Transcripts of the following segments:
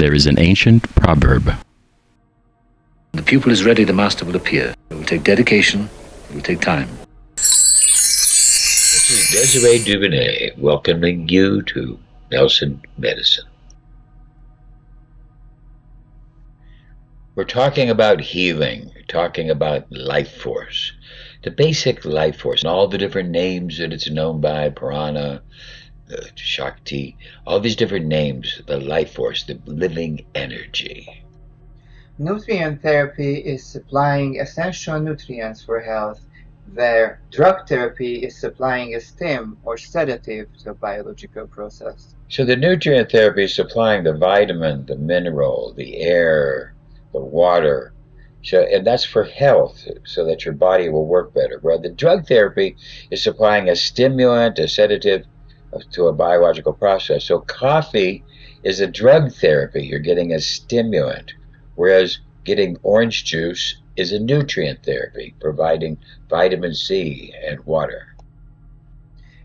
There is an ancient proverb. The pupil is ready, the master will appear. It will take dedication, it will take time. This is Desiree Duvernay welcoming you to Nelson Medicine. We're talking about healing, we're talking about life force, the basic life force, and all the different names that it's known by, Prana, Shakti, all these different names, the life force, the living energy. Nutrient therapy is supplying essential nutrients for health, where drug therapy is supplying a stim or sedative to a biological process. So the nutrient therapy is supplying the vitamin, the mineral, the air, the water, and that's for health, so that your body will work better. Where the drug therapy is supplying a stimulant, a sedative to a biological process. So coffee is a drug therapy. You're getting a stimulant, whereas getting orange juice is a nutrient therapy, providing vitamin C and water.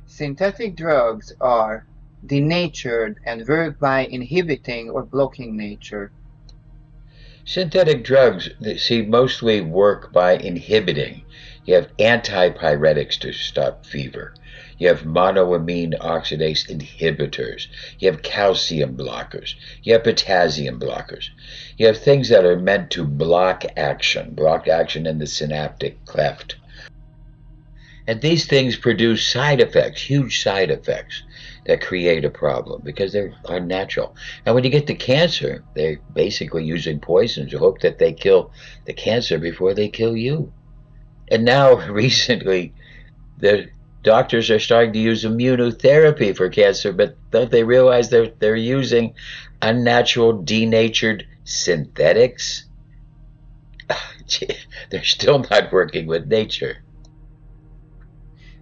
Synthetic drugs are denatured and work by inhibiting or blocking nature. Synthetic drugs, mostly work by inhibiting. You have antipyretics to stop fever. You have monoamine oxidase inhibitors. You have calcium blockers. You have potassium blockers. You have things that are meant to block action in the synaptic cleft. And these things produce side effects, huge side effects, that create a problem because they're unnatural. And when you get to cancer, they're basically using poisons to hope that they kill the cancer before they kill you. And now, recently, the doctors are starting to use immunotherapy for cancer, but don't they realize they're using unnatural, denatured synthetics? They're still not working with nature.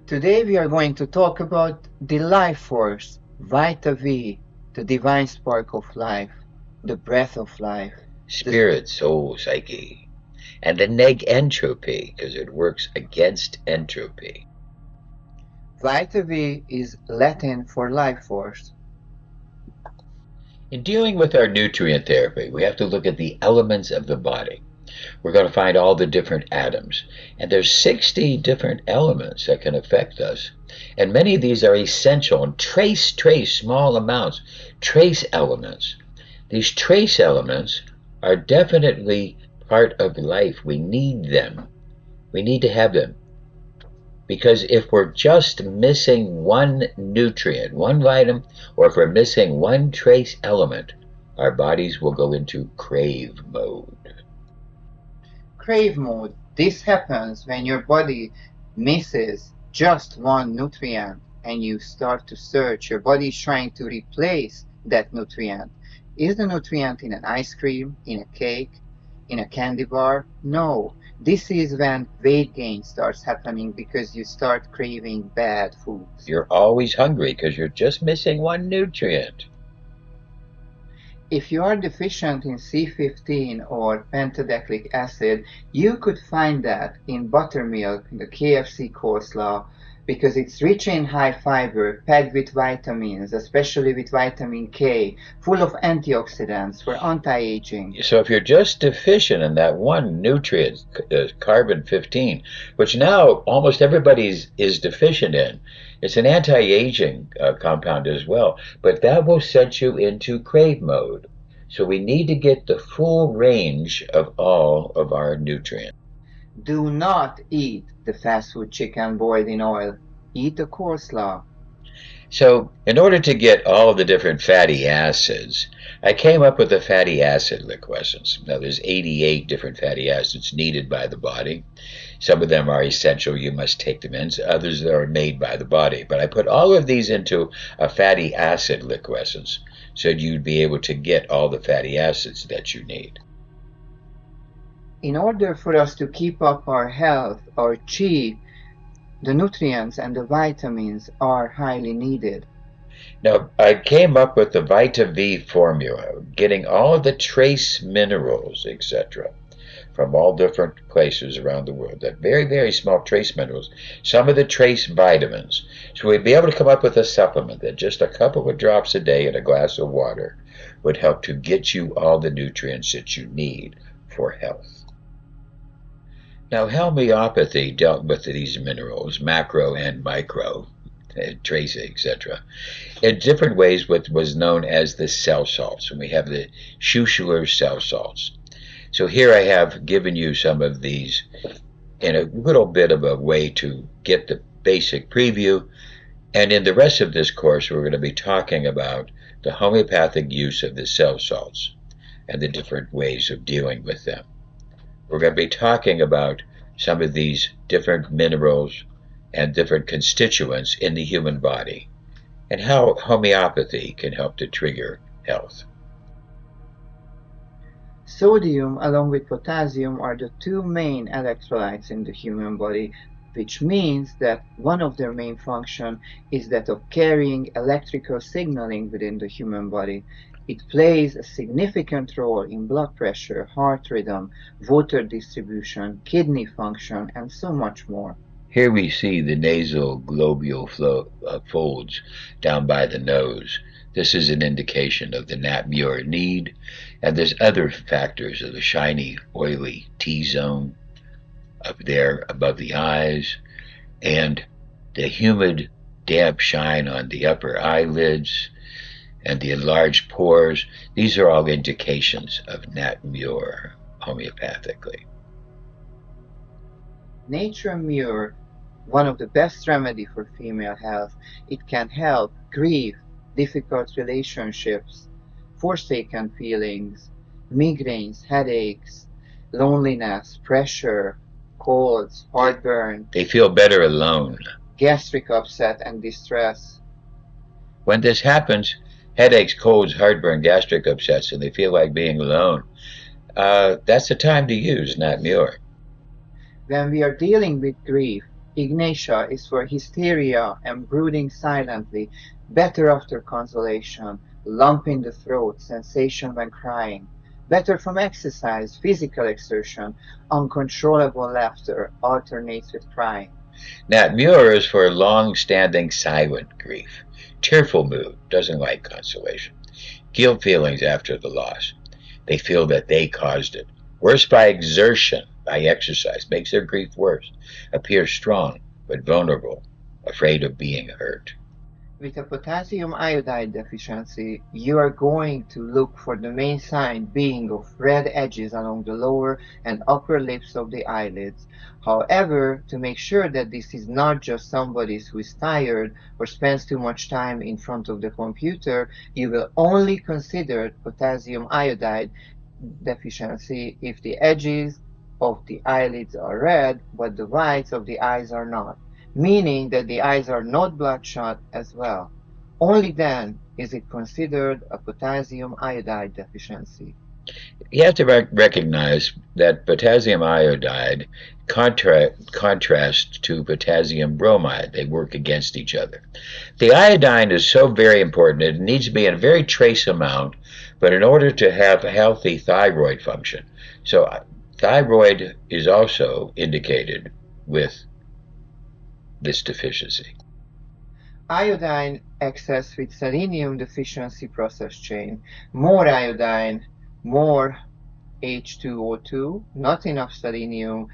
Today we are going to talk about the life force, Vita V, the divine spark of life, the breath of life. Spirit, soul, psyche. And the neg entropy, because it works against entropy. Vita V is Latin for life force. In dealing with our nutrient therapy, we have to look at the elements of the body. We're going to find all the different atoms. And there's 60 different elements that can affect us. And many of these are essential and trace small amounts, trace elements. These trace elements are definitely part of life. We need them. We need to have them. Because if we're just missing one nutrient, one vitamin, or if we're missing one trace element, our bodies will go into crave mode. Crave mode. This happens when your body misses just one nutrient and you start to search. Your body is trying to replace that nutrient. Is the nutrient in an ice cream, in a cake, in a candy bar? No. This is when weight gain starts happening because you start craving bad foods. You're always hungry because you're just missing one nutrient. If you are deficient in C15 or pentadeclic acid, you could find that in buttermilk, the KFC coleslaw, because it's rich in high fiber, packed with vitamins, especially with vitamin K, full of antioxidants for anti-aging. So if you're just deficient in that one nutrient, carbon 15, which now almost everybody is deficient in, it's an anti-aging compound as well, but that will set you into crave mode. So we need to get the full range of all of our nutrients. Do not eat the fast food chicken boiled in oil. Eat the coleslaw. So in order to get all the different fatty acids, I came up with a fatty acid liquescence. Now there's 88 different fatty acids needed by the body. Some of them are essential, you must take them in. Others that are made by the body. But I put all of these into a fatty acid liquescence so you'd be able to get all the fatty acids that you need. In order for us to keep up our health, our chi, the nutrients and the vitamins are highly needed. Now, I came up with the Vita V formula, getting all of the trace minerals, etc., from all different places around the world. They're very, very small trace minerals, some of the trace vitamins. So we'd be able to come up with a supplement that just a couple of drops a day in a glass of water would help to get you all the nutrients that you need for health. Now, homeopathy dealt with these minerals, macro and micro, trace, etc., in different ways what was known as the cell salts. And we have the Schussler cell salts. So here I have given you some of these in a little bit of a way to get the basic preview. And in the rest of this course, we're going to be talking about the homeopathic use of the cell salts and the different ways of dealing with them. We're going to be talking about some of these different minerals and different constituents in the human body and how homeopathy can help to trigger health. Sodium along with potassium are the two main electrolytes in the human body, which means that one of their main functions is that of carrying electrical signaling within the human body. It plays a significant role in blood pressure, heart rhythm, water distribution, kidney function, and so much more. Here we see the nasal globule folds down by the nose. This is an indication of the Nat-Muir need, and there's other factors of the shiny, oily T-zone up there above the eyes, and the humid, damp shine on the upper eyelids, and the enlarged pores. These are all indications of Nat-Muir homeopathically. Nature Muir, one of the best remedy for female health. It can help grief, difficult relationships, forsaken feelings, migraines, headaches, loneliness, pressure, colds, heartburn. They feel better alone. Gastric upset and distress. When this happens, headaches, colds, heartburn, gastric upsets, and they feel like being alone, that's the time to use Nat-Muir. When we are dealing with grief, Ignatia is for hysteria and brooding silently, better after consolation, lump in the throat, sensation when crying, better from exercise, physical exertion, uncontrollable laughter alternates with crying. Nat-Muir is for long-standing silent grief, tearful mood, doesn't like consolation, guilt feelings after the loss. They feel that they caused it. Worse by exertion, by exercise, makes their grief worse, appear strong but vulnerable, afraid of being hurt. With a potassium iodide deficiency, you are going to look for the main sign being of red edges along the lower and upper lips of the eyelids. However, to make sure that this is not just somebody who is tired or spends too much time in front of the computer, you will only consider potassium iodide deficiency if the edges of the eyelids are red, but the whites of the eyes are not, meaning that the eyes are not bloodshot as well. Only then is it considered a potassium iodide deficiency. You have to recognize that potassium iodide contrasts to potassium bromide. They work against each other. The iodine is so very important. It needs to be in a very trace amount, but in order to have a healthy thyroid function. So thyroid is also indicated with this deficiency. Iodine excess with selenium deficiency process chain. More iodine, more H2O2, not enough selenium,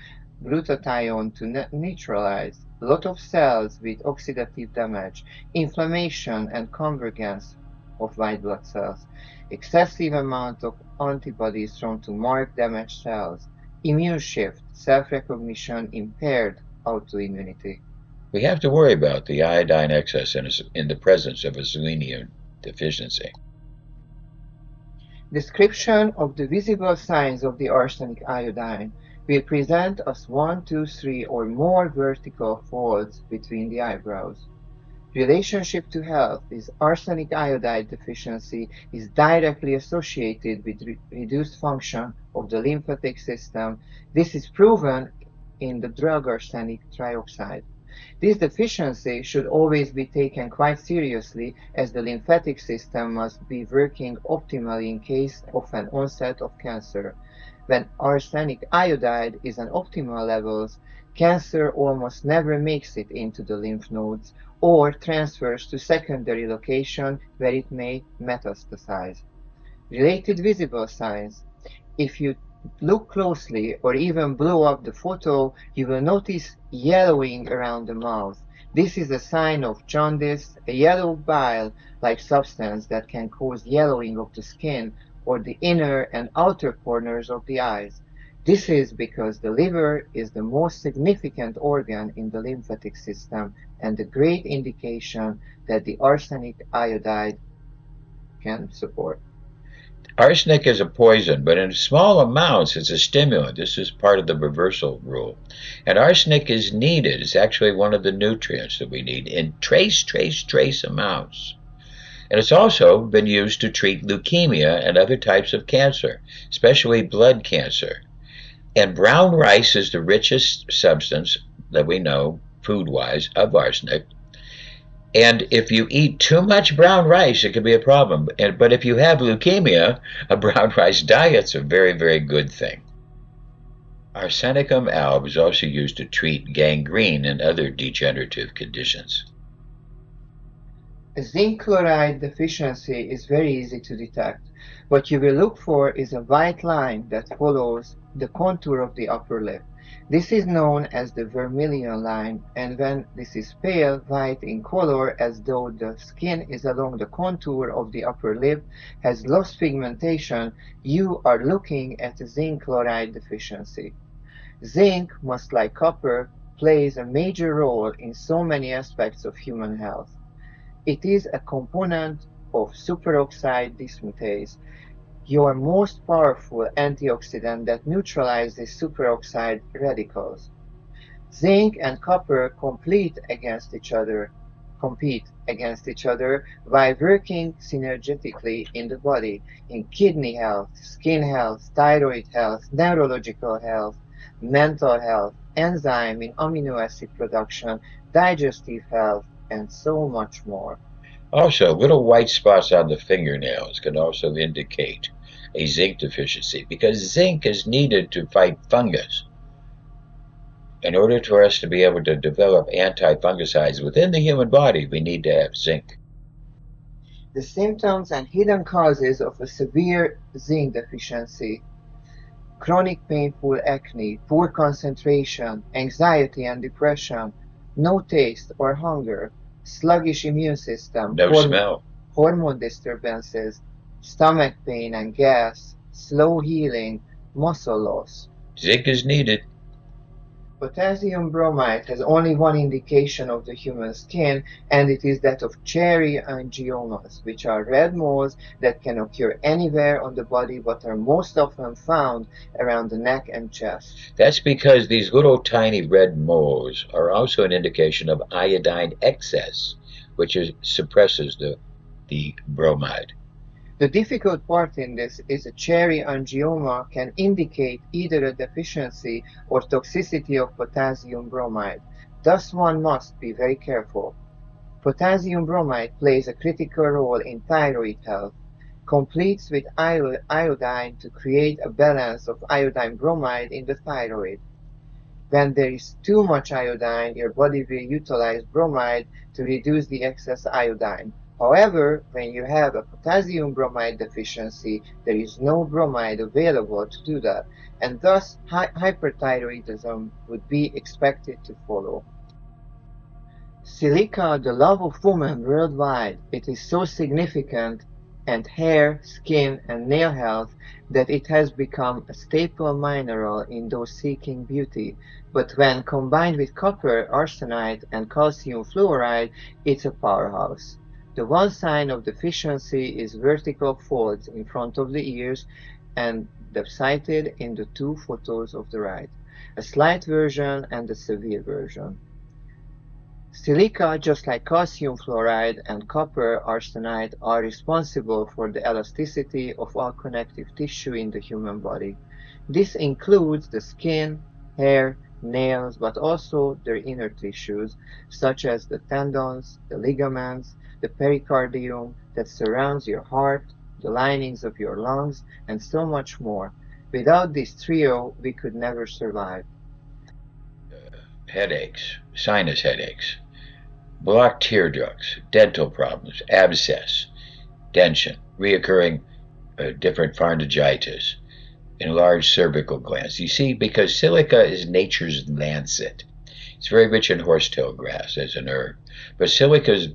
glutathione to neutralize, lot of cells with oxidative damage, inflammation and convergence of white blood cells, excessive amount of antibodies thrown to mark damaged cells, immune shift, self-recognition impaired, autoimmunity. We have to worry about the iodine excess in the presence of a selenium deficiency. Description of the visible signs of the arsenic iodine will present as 1, 2, 3 or more vertical folds between the eyebrows. Relationship to health is arsenic iodide deficiency is directly associated with reduced function of the lymphatic system. This is proven in the drug arsenic trioxide. This deficiency should always be taken quite seriously, as the lymphatic system must be working optimally in case of an onset of cancer. When arsenic iodide is at optimal levels, cancer almost never makes it into the lymph nodes or transfers to secondary location where it may metastasize. Related visible signs. If you look closely or even blow up the photo, you will notice yellowing around the mouth. This is a sign of jaundice, a yellow bile-like substance that can cause yellowing of the skin or the inner and outer corners of the eyes. This is because the liver is the most significant organ in the lymphatic system and a great indication that the arsenic iodide can support. Arsenic is a poison, but in small amounts it's a stimulant. This is part of the reversal rule. And arsenic is needed. It's actually one of the nutrients that we need in trace amounts. And it's also been used to treat leukemia and other types of cancer, especially blood cancer. And brown rice is the richest substance that we know, food-wise, of arsenic. And if you eat too much brown rice, it can be a problem. But if you have leukemia, a brown rice diet's a very good thing. Arsenicum alb is also used to treat gangrene and other degenerative conditions. A zinc chloride deficiency is very easy to detect. What you will look for is a white line that follows the contour of the upper lip. This is known as the vermilion line, and when this is pale white in color, as though the skin is along the contour of the upper lip, has lost pigmentation, you are looking at a zinc chloride deficiency. Zinc, much like copper, plays a major role in so many aspects of human health. It is a component of superoxide dismutase, your most powerful antioxidant that neutralizes superoxide radicals. Zinc and copper compete against each other by working synergetically in the body, in kidney health, skin health, thyroid health, neurological health, mental health, enzyme in amino acid production, digestive health, and so much more. Also, little white spots on the fingernails can also indicate a zinc deficiency because zinc is needed to fight fungus. In order for us to be able to develop anti-fungicides within the human body, we need to have zinc. The symptoms and hidden causes of a severe zinc deficiency: chronic painful acne, poor concentration, anxiety and depression, no taste or hunger, sluggish immune system, No smell. hormone disturbances, stomach pain and gas, slow healing, muscle loss. Zinc is needed. Potassium bromide has only one indication of the human skin, and it is that of cherry angiomas, which are red moles that can occur anywhere on the body but are most often found around the neck and chest. That's because these little tiny red moles are also an indication of iodine excess, which suppresses the bromide. The difficult part in this is a cherry angioma can indicate either a deficiency or toxicity of potassium bromide. Thus one must be very careful. Potassium bromide plays a critical role in thyroid health, completes with iodine to create a balance of iodine bromide in the thyroid. When there is too much iodine, your body will utilize bromide to reduce the excess iodine. However, when you have a potassium bromide deficiency, there is no bromide available to do that, and thus hyperthyroidism would be expected to follow. Silica, the love of women worldwide, it is so significant and hair, skin, and nail health that it has become a staple mineral in those seeking beauty. But when combined with copper, arsenite, and calcium fluoride, it's a powerhouse. The one sign of deficiency is vertical folds in front of the ears, and they're cited in the two photos of the right, a slight version and a severe version. Silica, just like calcium fluoride and copper arsenite, are responsible for the elasticity of all connective tissue in the human body. This includes the skin, hair, nails, but also their inner tissues, such as the tendons, the ligaments, the pericardium that surrounds your heart, the linings of your lungs, and so much more. Without this trio, we could never survive. Headaches, sinus headaches, blocked tear ducts, dental problems, abscess, tension, reoccurring different pharyngitis, enlarged cervical glands. You see, because silica is nature's lancet. It's very rich in horsetail grass as an herb. But silica is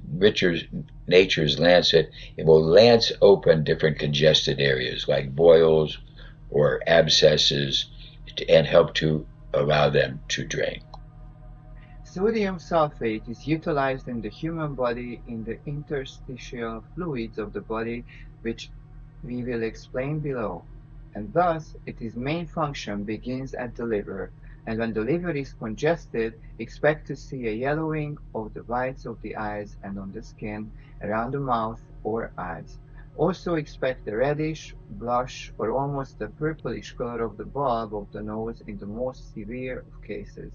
nature's lancet. It will lance open different congested areas like boils or abscesses and help to allow them to drain. Sodium sulfate is utilized in the human body in the interstitial fluids of the body, which we will explain below. And thus, its main function begins at the liver. And when the liver is congested, expect to see a yellowing of the whites of the eyes and on the skin around the mouth or eyes. Also expect a reddish, blush, or almost a purplish color of the bulb of the nose in the most severe of cases.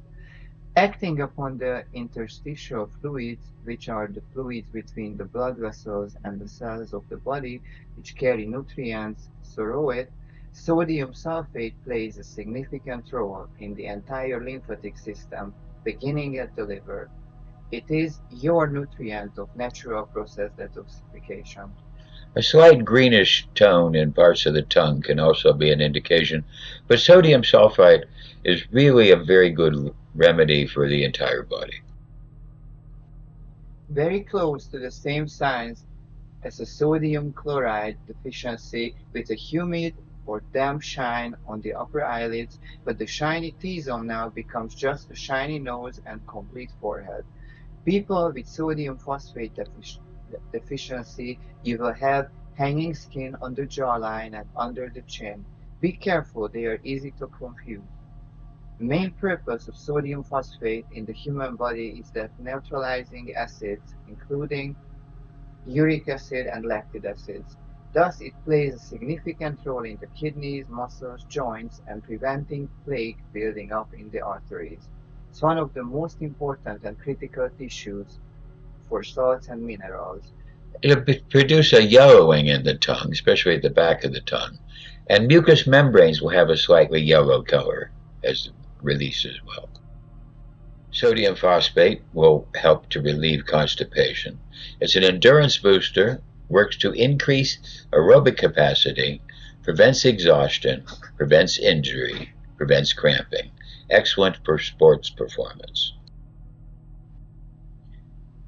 Acting upon the interstitial fluids, which are the fluids between the blood vessels and the cells of the body, which carry nutrients through it, sodium sulfate plays a significant role in the entire lymphatic system, beginning at the liver. It is your nutrient of natural process detoxification. A slight greenish tone in parts of the tongue can also be an indication, but sodium sulfite is really a very good remedy for the entire body. Very close to the same signs as a sodium chloride deficiency with a humid or damp shine on the upper eyelids, but the shiny T-zone now becomes just a shiny nose and complete forehead. People with sodium phosphate deficiency, you will have hanging skin on the jawline and under the chin. Be careful, they are easy to confuse. The main purpose of sodium phosphate in the human body is that neutralizing acids, including uric acid and lactic acids. Thus, it plays a significant role in the kidneys, muscles, joints, and preventing plaque building up in the arteries. It's one of the most important and critical tissues for salts and minerals. It'll produce a yellowing in the tongue, especially at the back of the tongue, and mucous membranes will have a slightly yellow color as release as well. Sodium phosphate will help to relieve constipation. It's an endurance booster, works to increase aerobic capacity, prevents exhaustion, prevents injury, prevents cramping. Excellent for sports performance.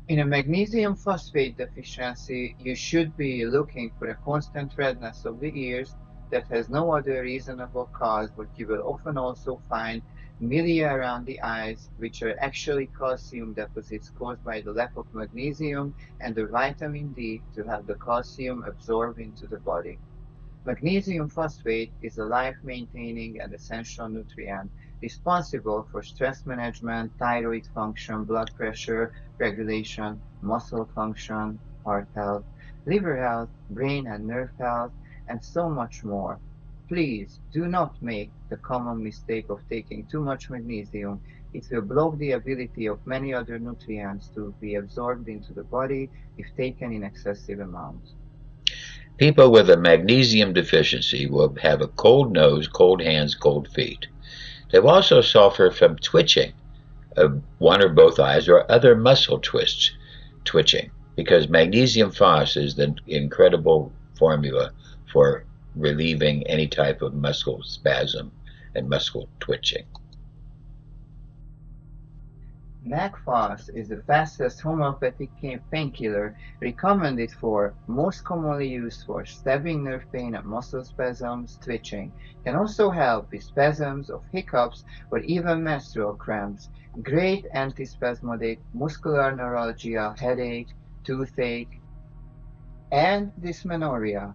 In a magnesium phosphate deficiency, you should be looking for a constant redness of the ears that has no other reasonable cause, but you will often also find milia around the eyes, which are actually calcium deposits caused by the lack of magnesium and the vitamin D to have the calcium absorbed into the body. Magnesium phosphate is a life-maintaining and essential nutrient responsible for stress management, thyroid function, blood pressure regulation, muscle function, heart health, liver health, brain and nerve health, and so much more. Please do not make the common mistake of taking too much magnesium. It will block the ability of many other nutrients to be absorbed into the body if taken in excessive amounts. People with a magnesium deficiency will have a cold nose, cold hands, cold feet. They will also suffer from twitching of one or both eyes or other muscle twitching, because magnesium phos is the incredible formula for relieving any type of muscle spasm and muscle twitching. MAC-Fos is the fastest homeopathic painkiller recommended for, most commonly used for, stabbing nerve pain and muscle spasms, twitching. Can also help with spasms of hiccups or even menstrual cramps. Great antispasmodic, muscular neuralgia, headache, toothache, and dysmenorrhea.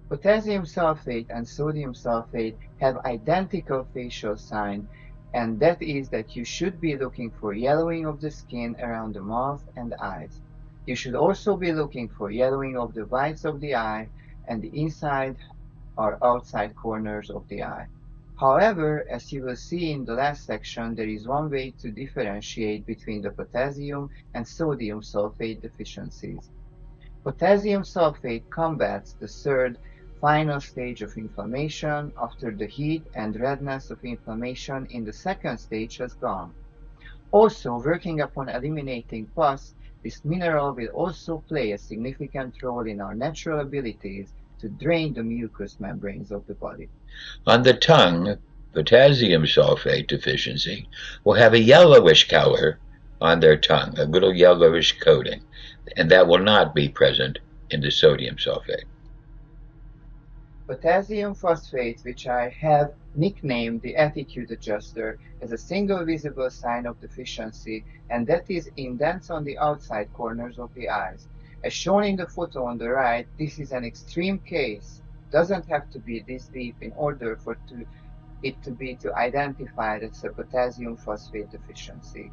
Potassium sulfate and sodium sulfate have identical facial sign, and that is that you should be looking for yellowing of the skin around the mouth and eyes. You should also be looking for yellowing of the whites of the eye and the inside or outside corners of the eye. However, as you will see in the last section, there is one way to differentiate between the potassium and sodium sulfate deficiencies. Potassium sulfate combats the third final stage of inflammation after the heat and redness of inflammation in the second stage has gone. Also, working upon eliminating pus, this mineral will also play a significant role in our natural abilities to drain the mucous membranes of the body. On the tongue, potassium sulfate deficiency will have a yellowish color on their tongue, a little yellowish coating, and that will not be present in the sodium sulfate. Potassium phosphate, which I have nicknamed the attitude adjuster, is a single visible sign of deficiency, and that is indents on the outside corners of the eyes. As shown in the photo on the right, this is an extreme case. Doesn't have to be this deep in order for it to be identified as a potassium phosphate deficiency.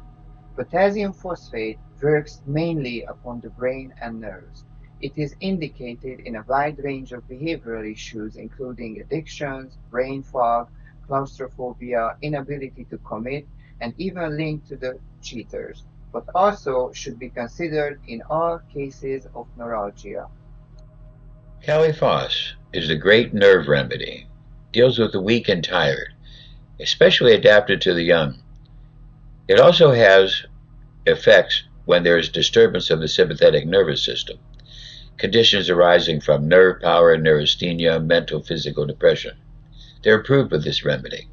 Potassium phosphate works mainly upon the brain and nerves. It is indicated in a wide range of behavioral issues, including addictions, brain fog, claustrophobia, inability to commit, and even linked to the cheaters, but also should be considered in all cases of neuralgia. Caliphos is a great nerve remedy, deals with the weak and tired, especially adapted to the young. It also has effects when there is disturbance of the sympathetic nervous system, conditions arising from nerve power, neurasthenia, mental, physical depression. They're approved with this remedy.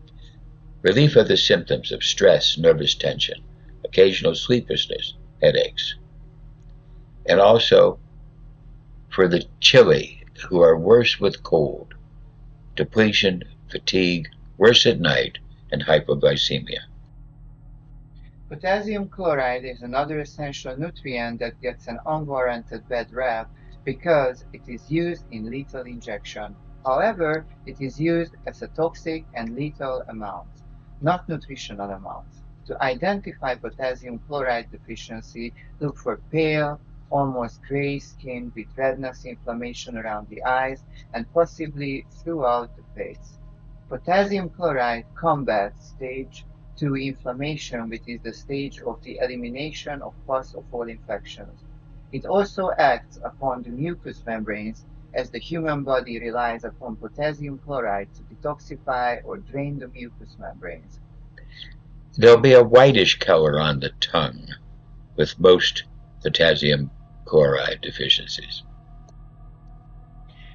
Relief of the symptoms of stress, nervous tension, occasional sleeplessness, headaches. And also for the chilly, who are worse with cold, depletion, fatigue, worse at night, and hypoglycemia. Potassium chloride is another essential nutrient that gets an unwarranted bad rap because it is used in lethal injection. However, it is used as a toxic and lethal amount, not nutritional amounts. To identify potassium chloride deficiency, look for pale, almost gray skin with redness, inflammation around the eyes, and possibly throughout the face. Potassium chloride combats stage 2 inflammation, which is the stage of the elimination of pus of all infections. It also acts upon the mucous membranes, as the human body relies upon potassium chloride to detoxify or drain the mucous membranes. There'll be a whitish color on the tongue with most potassium chloride deficiencies.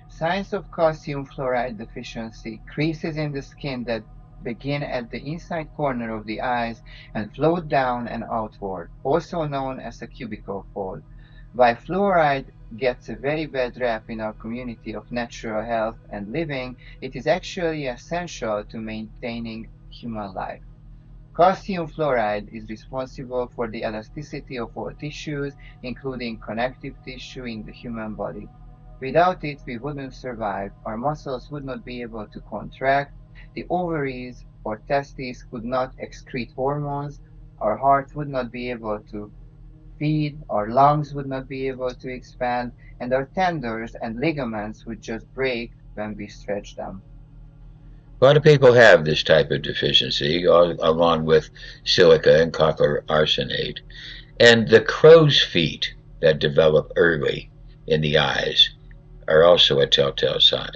Signs of calcium fluoride deficiency: creases in the skin that begin at the inside corner of the eyes and float down and outward, also known as a cubicle fold. While fluoride gets a very bad rap in our community of natural health and living, it is actually essential to maintaining human life. Calcium fluoride is responsible for the elasticity of all tissues, including connective tissue in the human body. Without it, we wouldn't survive. Our muscles would not be able to contract, the ovaries or testes could not excrete hormones, our heart would not be able to feed, our lungs would not be able to expand, and our tendons and ligaments would just break when we stretch them. A lot of people have this type of deficiency, along with silica and copper arsenate. And the crow's feet that develop early in the eyes are also a telltale sign.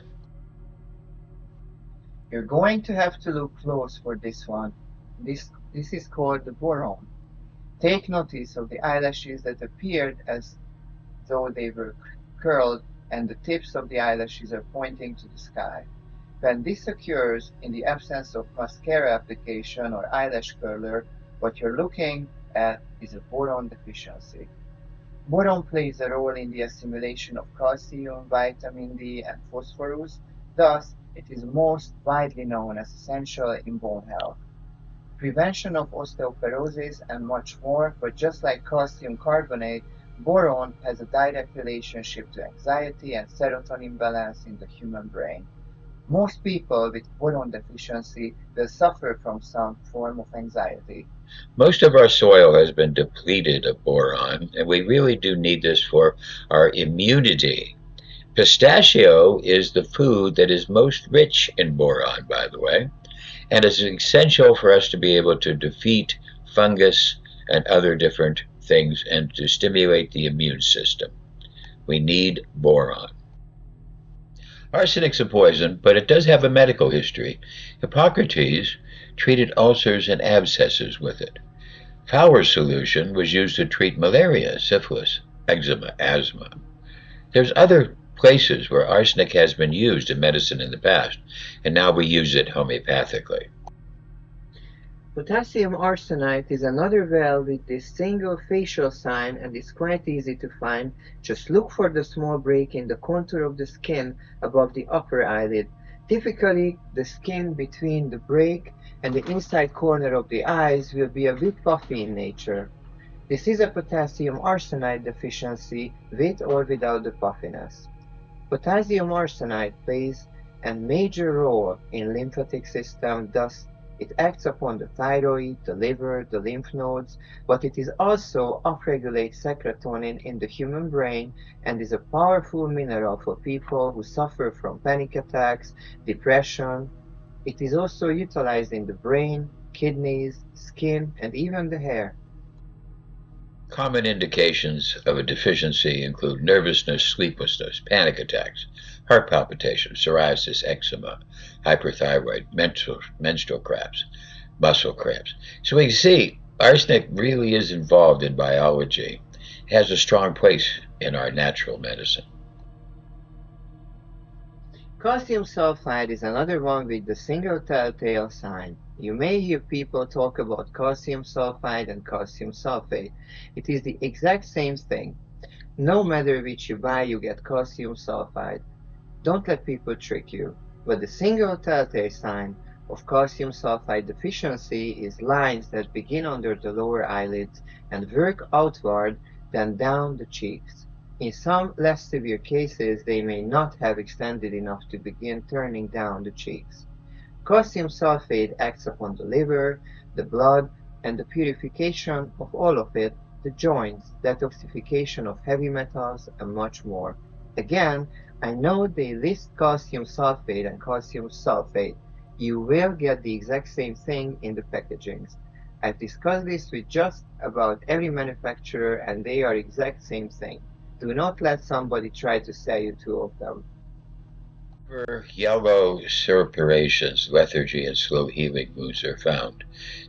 You're going to have to look close for this one. This is called the boron. Take notice of the eyelashes that appeared as though they were curled and the tips of the eyelashes are pointing to the sky. When this occurs in the absence of mascara application or eyelash curler, what you're looking at is a boron deficiency. Boron plays a role in the assimilation of calcium, vitamin D, and phosphorus. Thus, it is most widely known as essential in bone health, prevention of osteoporosis, and much more. But just like calcium carbonate, boron has a direct relationship to anxiety and serotonin balance in the human brain. Most people with boron deficiency will suffer from some form of anxiety. Most of our soil has been depleted of boron, and we really do need this for our immunity. Pistachio is the food that is most rich in boron, by the way, and it's essential for us to be able to defeat fungus and other different things and to stimulate the immune system. We need boron. Arsenic's a poison, but it does have a medical history. Hippocrates treated ulcers and abscesses with it. Fowler's solution was used to treat malaria, syphilis, eczema, asthma. There's other places where arsenic has been used in medicine in the past, and now we use it homeopathically. Potassium arsenite is another well with this single facial sign and is quite easy to find. Just look for the small break in the contour of the skin above the upper eyelid. Typically, the skin between the break and the inside corner of the eyes will be a bit puffy in nature. This is a potassium arsenite deficiency with or without the puffiness. Potassium arsenite plays a major role in lymphatic system, thus it acts upon the thyroid, the liver, the lymph nodes, but it is also upregulates serotonin in the human brain and is a powerful mineral for people who suffer from panic attacks, depression. It is also utilized in the brain, kidneys, skin, and even the hair. Common indications of a deficiency include nervousness, sleeplessness, panic attacks, heart palpitations, psoriasis, eczema, hyperthyroid, menstrual cramps, muscle cramps. So we can see arsenic really is involved in biology. It has a strong place in our natural medicine. Calcium sulfide is another one with the single telltale sign. You may hear people talk about calcium sulfide and calcium sulfate. It is the exact same thing. No matter which you buy, you get calcium sulfide. Don't let people trick you. But the single telltale sign of calcium sulfide deficiency is lines that begin under the lower eyelids and work outward, then down the cheeks. In some less severe cases, they may not have extended enough to begin turning down the cheeks. Calcium sulfate acts upon the liver, the blood, and the purification of all of it, the joints, detoxification of heavy metals, and much more. Again, I know they list calcium sulfate and calcium sulfate. You will get the exact same thing in the packagings. I've discussed this with just about every manufacturer and they are exact same thing. Do not let somebody try to sell you two of them. Where yellow suppurations, lethargy, and slow healing wounds are found,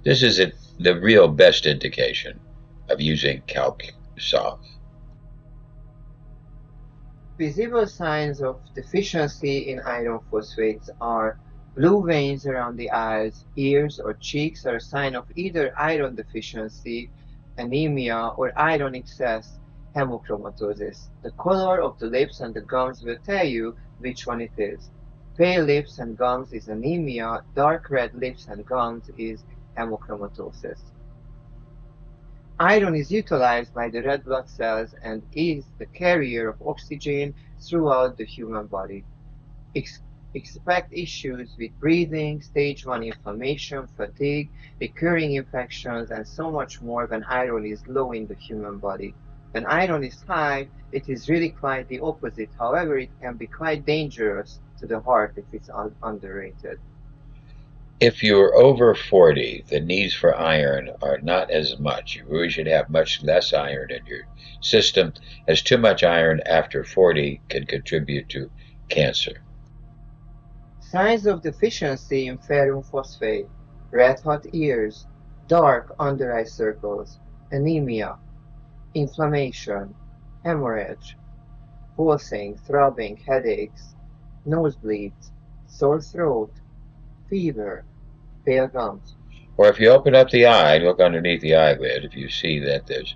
this is the real best indication of using Calc Soft. Visible signs of deficiency in iron phosphates are blue veins around the eyes, ears, or cheeks are a sign of either iron deficiency, anemia, or iron excess, hemochromatosis. The color of the lips and the gums will tell you which one it is. Pale lips and gums is anemia, dark red lips and gums is hemochromatosis. Iron is utilized by the red blood cells and is the carrier of oxygen throughout the human body. Expect issues with breathing, stage 1 inflammation, fatigue, recurring infections, and so much more when iron is low in the human body. When iron is high, it is really quite the opposite. However, it can be quite dangerous to the heart if it's underrated. If you're over 40, the needs for iron are not as much. You really should have much less iron in your system, as too much iron after 40 can contribute to cancer. Signs of deficiency in ferrum phosphate: red hot ears, dark under eye circles, anemia, inflammation, hemorrhage, pulsing, throbbing, headaches, nosebleeds, sore throat, fever, pale gums. Or if you open up the eye, look underneath the eyelid, if you see that there's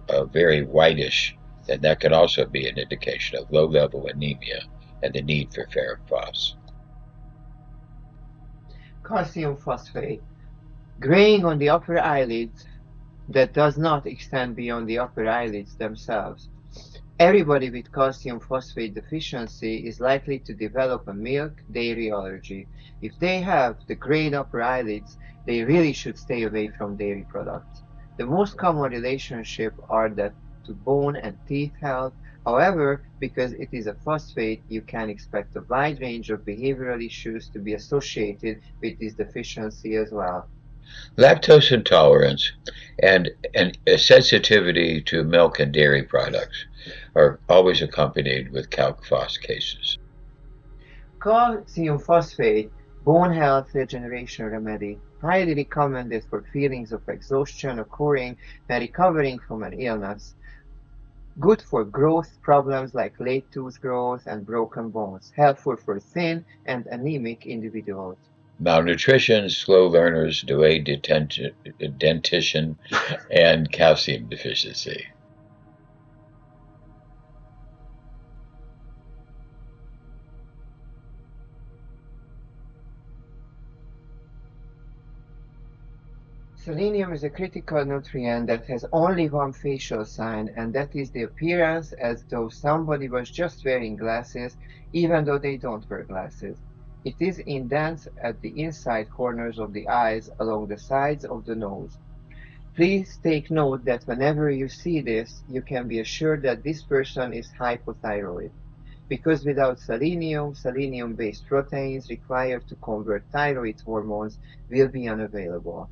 a very whitish, then that could also be an indication of low-level anemia and the need for ferrum phos. Calcium phosphate, graying on the upper eyelids that does not extend beyond the upper eyelids themselves. Everybody with calcium phosphate deficiency is likely to develop a milk-dairy allergy. If they have the grayed upper eyelids, they really should stay away from dairy products. The most common relationship are that to bone and teeth health. However, because it is a phosphate, you can expect a wide range of behavioral issues to be associated with this deficiency as well. Lactose intolerance and a sensitivity to milk and dairy products are always accompanied with calc phos cases. calcium phosphate, bone health regeneration remedy, highly recommended for feelings of exhaustion occurring when recovering from an illness. Good for growth problems like late tooth growth and broken bones. Helpful for thin and anemic individuals. Malnutrition, slow learners, delayed dentition, and calcium deficiency. Selenium is a critical nutrient that has only one facial sign, and that is the appearance as though somebody was just wearing glasses, even though they don't wear glasses. It is indents at the inside corners of the eyes along the sides of the nose. Please take note that whenever you see this, you can be assured that this person is hypothyroid, because without selenium, selenium-based proteins required to convert thyroid hormones will be unavailable.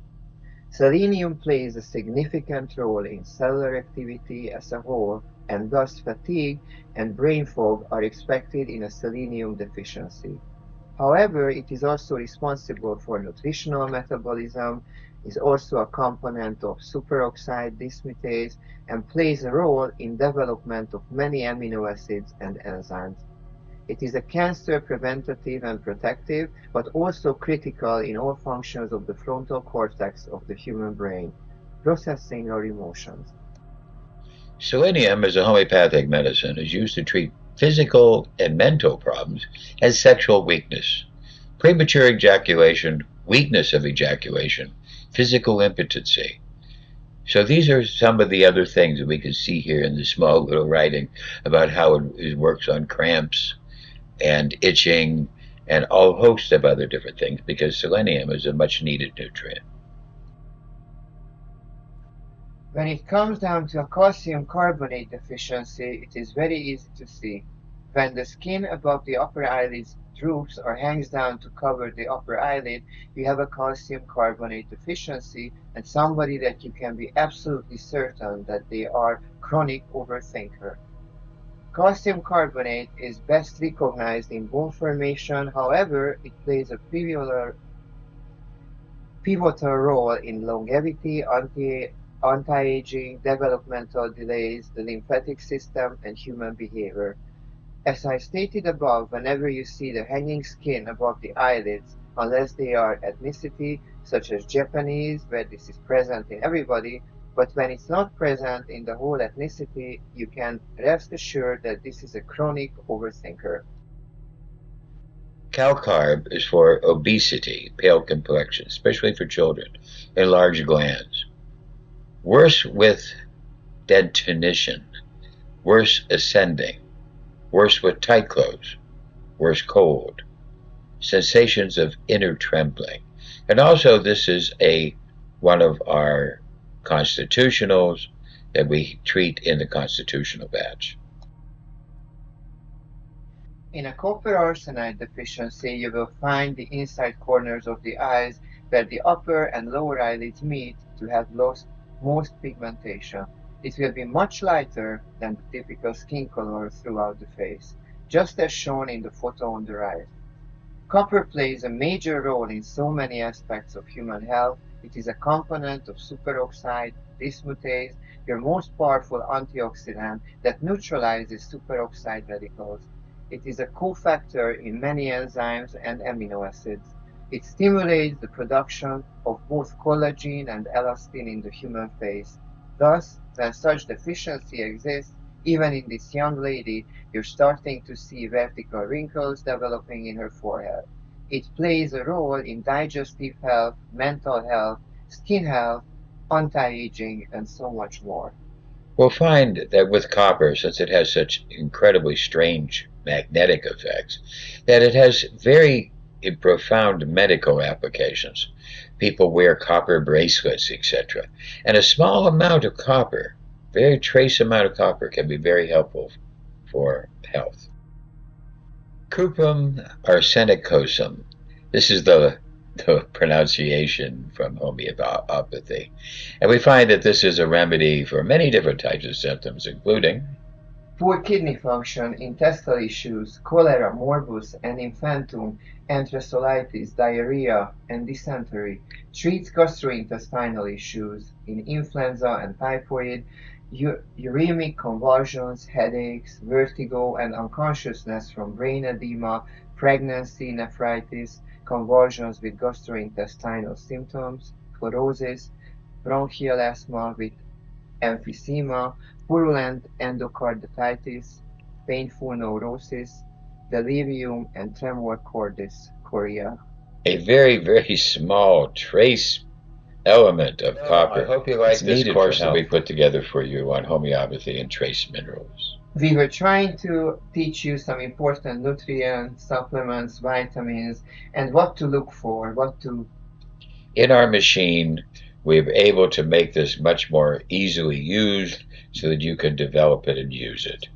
Selenium plays a significant role in cellular activity as a whole, and thus fatigue and brain fog are expected in a selenium deficiency. However, it is also responsible for nutritional metabolism, is also a component of superoxide dismutase, and plays a role in development of many amino acids and enzymes. It is a cancer preventative and protective, but also critical in all functions of the frontal cortex of the human brain, processing our emotions. Selenium as a homeopathic medicine is used to treat physical and mental problems as sexual weakness, premature ejaculation, weakness of ejaculation, physical impotency. So these are some of the other things that we can see here in the small little writing about how it works on cramps and itching and a host of other different things, because selenium is a much needed nutrient. When it comes down to a calcium carbonate deficiency, it is very easy to see. When the skin above the upper eyelids droops or hangs down to cover the upper eyelid, you have a calcium carbonate deficiency and somebody that you can be absolutely certain that they are chronic overthinker. Calcium carbonate is best recognized in bone formation, however, it plays a pivotal role in longevity, anti-aging, developmental delays, the lymphatic system, and human behavior. As I stated above, whenever you see the hanging skin above the eyelids, unless they are ethnicity, such as Japanese, where this is present in everybody, but when it's not present in the whole ethnicity, you can rest assured that this is a chronic overthinker. Calcarb is for obesity, pale complexion, especially for children, enlarged glands. Worse with dentition, worse ascending, worse with tight clothes, worse cold, sensations of inner trembling. And also this is one of our constitutionals that we treat in the constitutional batch. In a copper arsenide deficiency, you will find the inside corners of the eyes where the upper and lower eyelids meet to have lost most pigmentation. It will be much lighter than the typical skin color throughout the face, just as shown in the photo on the right. Copper plays a major role in so many aspects of human health. It is a component of superoxide dismutase, your most powerful antioxidant that neutralizes superoxide radicals. It is a cofactor in many enzymes and amino acids. It stimulates the production of both collagen and elastin in the human face. Thus, when such deficiency exists, even in this young lady, you're starting to see vertical wrinkles developing in her forehead. It plays a role in digestive health, mental health, skin health, anti-aging, and so much more. We'll find that with copper, since it has such incredibly strange magnetic effects, that it has very profound medical applications. People wear copper bracelets, etc. And a small amount of copper, very trace amount of copper, can be very helpful for health. Cuprum arsenicosum. This is the pronunciation from homeopathy. And we find that this is a remedy for many different types of symptoms, including poor kidney function, intestinal issues, cholera, morbus and infantum, enterocolitis, diarrhea, and dysentery, treats gastrointestinal issues in influenza and typhoid, uremic convulsions, headaches, vertigo, and unconsciousness from brain edema, pregnancy, nephritis, convulsions with gastrointestinal symptoms, chlorosis, bronchial asthma with emphysema, purulent endocarditis, painful neurosis, delirium, and tremor cordis, chorea. A very, very small trace element of copper. I hope you like It's this needed course that we put together for you on homeopathy and trace minerals. We were trying to teach you some important nutrients, supplements, vitamins, and what to look for, In our machine, we're able to make this much more easily used so that you can develop it and use it.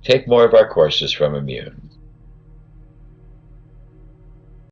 Take more of our courses from Immune.